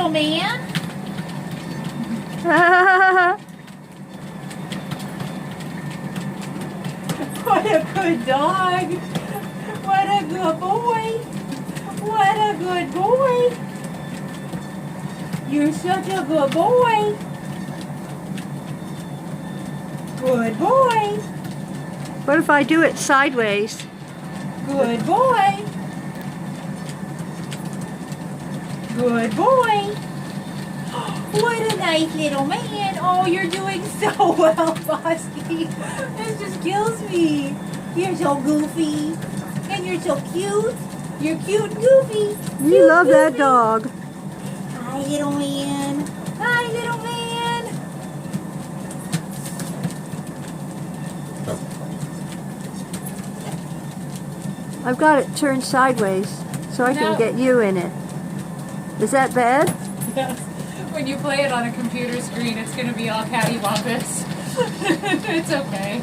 little man. What a good dog. What a good boy. What a good boy. You're such a good boy. Good boy. What if I do it sideways? Good boy. Good boy. What a nice little man. Oh, you're doing so well, Bosque. This just kills me. You're so goofy. And you're so cute. You're cute and goofy. You love that dog. Hi, little man. Hi, little man. I've got it turned sideways so I can get you in it. Is that bad? Yes. When you play it on a computer screen, it's going to be all cattywampus. It's okay.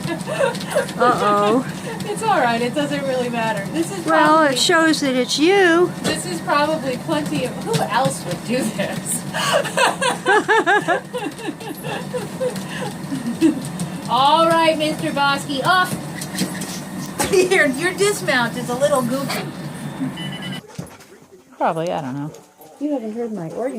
Uh-oh. It's all right. It doesn't really matter. This is Well, probably, it shows that it's you. This is probably plenty of... Who else would do this? All right, Mr. Bosque, off. Your dismount is a little goofy. Probably. I don't know. You haven't heard my organ.